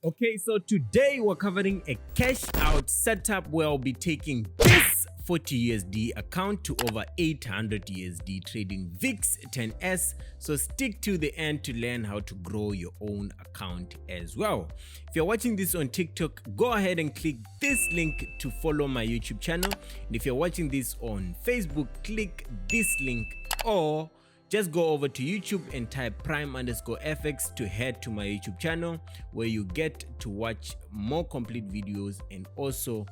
Okay, so today we're covering a cash out setup where I'll be taking this 40 USD account to over 800 USD trading VIX 10S. So stick to the end to learn how to grow your own account as well. If you're watching this on TikTok, go ahead and click this link to follow my YouTube channel. And if you're watching this on Facebook, click this link, or just go over to YouTube and type prime_fx to head to my YouTube channel, where you get to watch more complete videos and also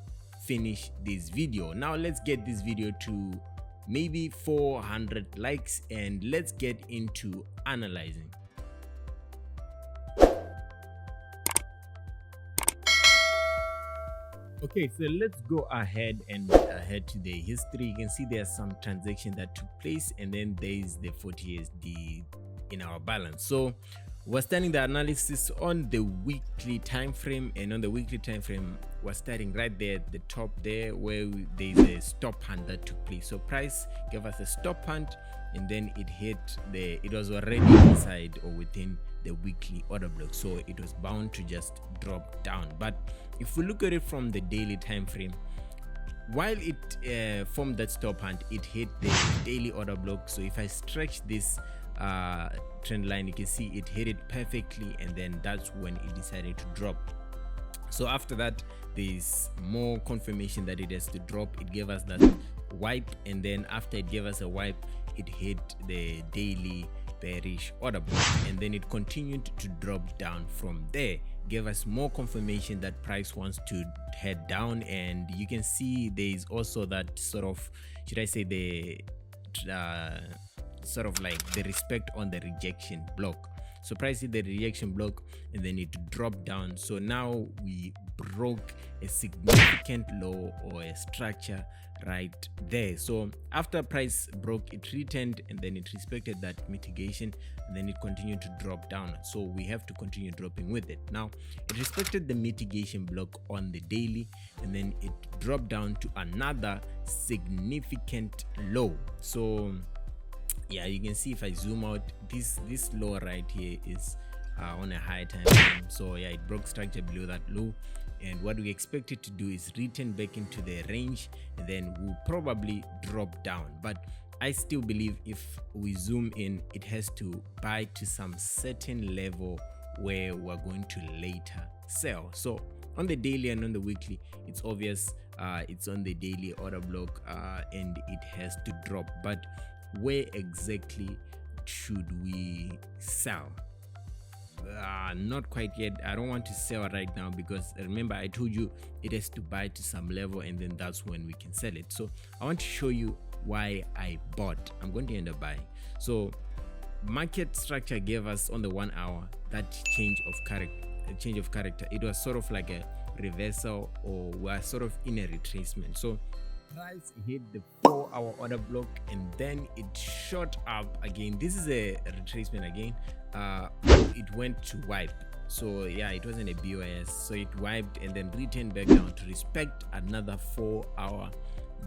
finish this video. Now let's get this video to maybe 400 likes and let's get into analyzing. Okay, so let's go ahead and head to the history. You can see there's some transaction that took place, and then there is the 40 USD in our balance. So we're starting the analysis on the weekly time frame, and on the weekly time frame we're starting right there at the top there where there's a stop hunt that took place. So price gave us a stop hunt, and then it was already inside or within the weekly order block, so it was bound to just drop down. But if we look at it from the daily time frame, while it formed that stop hunt, it hit the daily order block. So if I stretch this trend line, you can see it hit it perfectly, and then that's when it decided to drop. So after that, there's more confirmation that it has to drop. It gave us that wipe, and then after it gave us a wipe, it hit the daily bearish order block, and then it continued to drop down from there. Gave us more confirmation that price wants to head down, and you can see there is also that sort of, should I say, the sort of like the respect on the rejection block. So price hit the rejection block and then it dropped down. So now we broke a significant low or a structure right there. So after price broke, it returned and then it respected that mitigation, and then it continued to drop down. So we have to continue dropping with it. Now it respected the mitigation block on the daily, and then it dropped down to another significant low. So yeah, you can see if I zoom out, this low right here is on a high time frame. So yeah, it broke structure below that low, and what we expect it to do is return back into the range, and then we'll probably drop down. But I still believe if we zoom in, it has to buy to some certain level where we're going to later sell. So on the daily and on the weekly, it's obvious it's on the daily order block, and it has to drop. But where exactly should we sell? Not quite yet. I don't want to sell right now, because remember I told you it has to buy to some level, and then that's when we can sell it. So I want to show you why I bought. I'm going to end up buying. So market structure gave us on the 1 hour that change of character. It was sort of like a reversal, or we're sort of in a retracement. So price hit the 4-hour order block, and then it shot up again. This is a retracement again. It went to wipe. So yeah, it wasn't a BOS, so it wiped and then returned back down to respect another 4-hour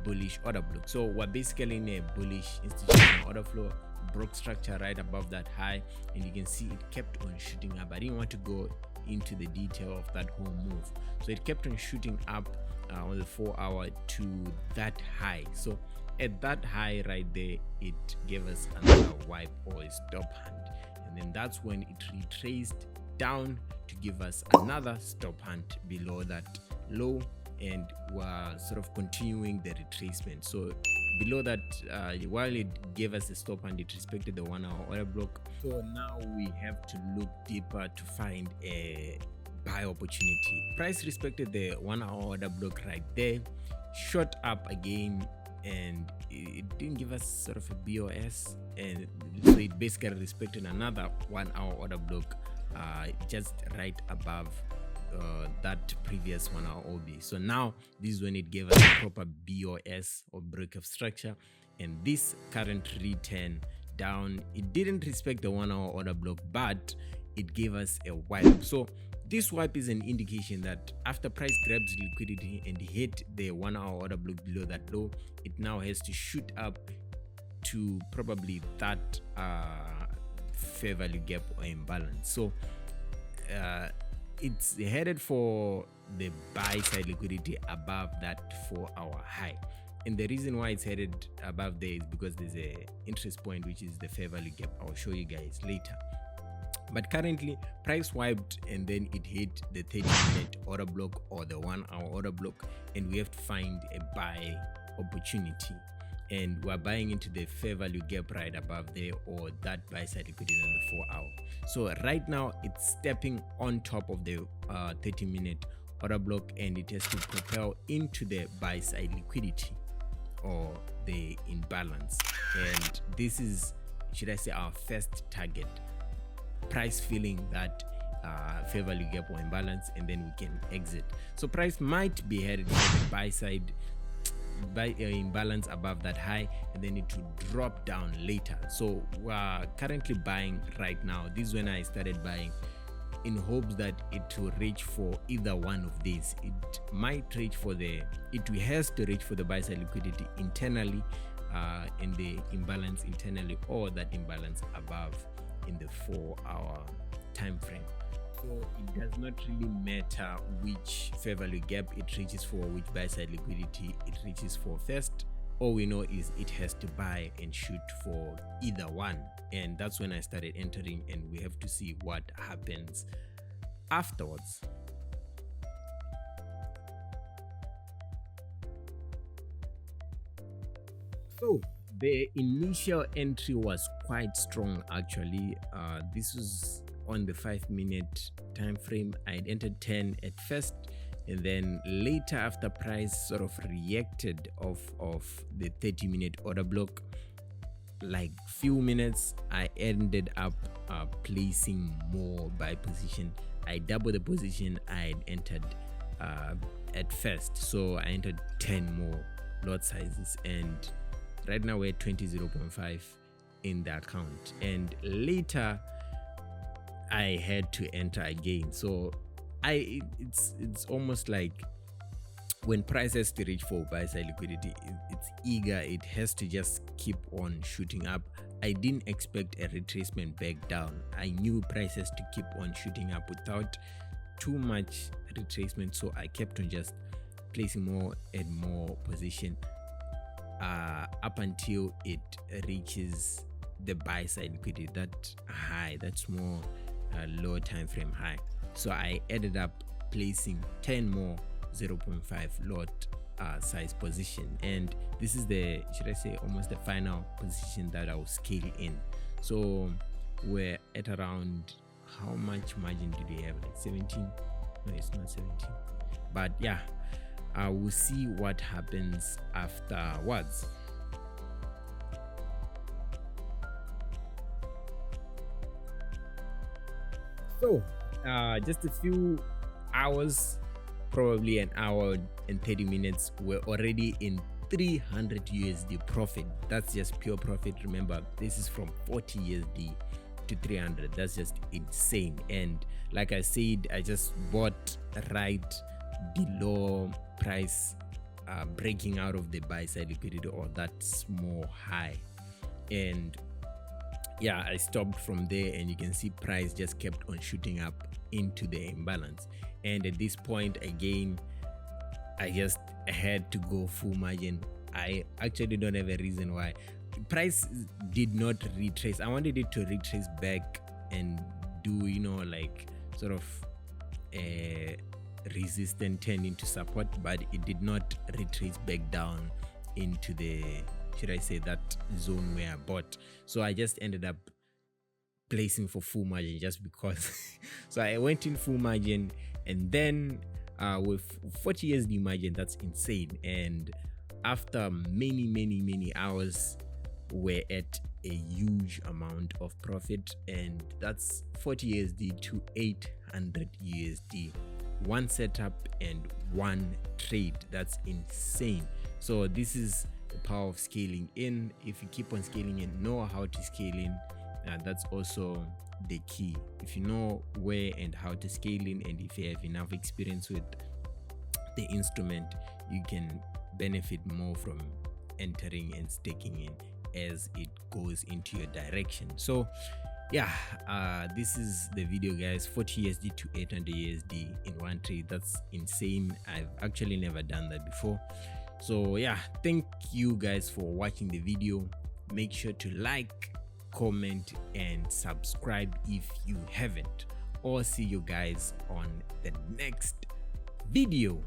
bullish order block. So we're basically in a bullish institutional order flow. Broke structure right above that high, and you can see it kept on shooting up. I didn't want to go into the detail of that whole move, so it kept on shooting up on the 4-hour to that high. So at that high right there, it gave us another wipe or a stop hunt, and then that's when it retraced down to give us another stop hunt below that low, and we're sort of continuing the retracement. So below that, while it gave us a stop hunt, it respected the 1-hour order block. So now we have to look deeper to find a buy opportunity. Price respected the 1-hour order block right there, shot up again, and it didn't give us sort of a BOS, and so it basically respected another 1-hour order block just right above that previous 1-hour OB. So now this is when it gave us a proper BOS or break of structure, and this current return down, it didn't respect the 1-hour order block, but it gave us a wipe. So this wipe is an indication that after price grabs liquidity and hit the 1-hour order block below that low, it now has to shoot up to probably that fair value gap or imbalance. So it's headed for the buy side liquidity above that 4-hour high. And the reason why it's headed above there is because there's a interest point, which is the fair value gap. I'll show you guys later. But currently, price wiped and then it hit the 30-minute order block or the 1-hour order block, and we have to find a buy opportunity. And we're buying into the fair value gap right above there, or that buy side liquidity on the 4-hour. So right now it's stepping on top of the 30-minute order block, and it has to propel into the buy side liquidity or the imbalance. And this is, should I say, our first target. Price filling that fair value gap or imbalance, and then we can exit. So price might be headed for the buy side imbalance above that high, and then it will drop down later. So we're currently buying right now. This is when I started buying, in hopes that it will reach for either one of these. It might reach for it has to reach for the buy side liquidity internally, and the imbalance internally, or that imbalance above in the 4-hour time frame. So it does not really matter which fair value gap it reaches for, which buy side liquidity it reaches for first. All we know is it has to buy and shoot for either one. And that's when I started entering, and we have to see what happens afterwards. So the initial entry was quite strong actually. This was on the 5-minute time frame. I entered 10 at first, and then later, after price sort of reacted of the 30-minute order block, like few minutes, I ended up placing more buy position. I doubled the position I had entered at first, so I entered 10 more lot sizes, and right now we're at 20.05 in the account. And later I had to enter again. So it's almost like when price has to reach for buy side liquidity, it's eager, it has to just keep on shooting up. I didn't expect a retracement back down. I knew price has to keep on shooting up without too much retracement, so I kept on just placing more and more position up until it reaches the buy side liquidity, that high, that small low time frame high. So I ended up placing 10 more 0.5 lot size position, and this is the, should I say, almost the final position that I'll scale in. So we're at around, how much margin did we have, like 17? No, it's not 17, but yeah, we'll see what happens afterwards. So just a few hours, probably an hour and 30 minutes, we're already in 300 USD profit. That's just pure profit. Remember, this is from 40 USD to 300. That's just insane. And like I said, I just bought right below price breaking out of the buy side liquidity, or that small high, and yeah, I stopped from there, and you can see price just kept on shooting up into the imbalance. And at this point again, I just had to go full margin. I actually don't have a reason why. Price did not retrace. I wanted it to retrace back and do, like sort of a resistance turn into support, but it did not retrace back down into the, should I say, that zone where I bought. So I just ended up placing for full margin just because. So I went in full margin, and then with 40 USD margin, that's insane. And after many hours, we're at a huge amount of profit, and that's 40 USD to 800 USD. One setup and one trade. That's insane. So this is the power of scaling in. If you keep on scaling in, know how to scale in, that's also the key. If you know where and how to scale in, and if you have enough experience with the instrument, you can benefit more from entering and staking in as it goes into your direction. So yeah, this is the video, guys. 40 USD to 800 USD in one trade. That's insane. I've actually never done that before. So yeah, thank you guys for watching the video. Make sure to like, comment, and subscribe if you haven't. Or see you guys on the next video.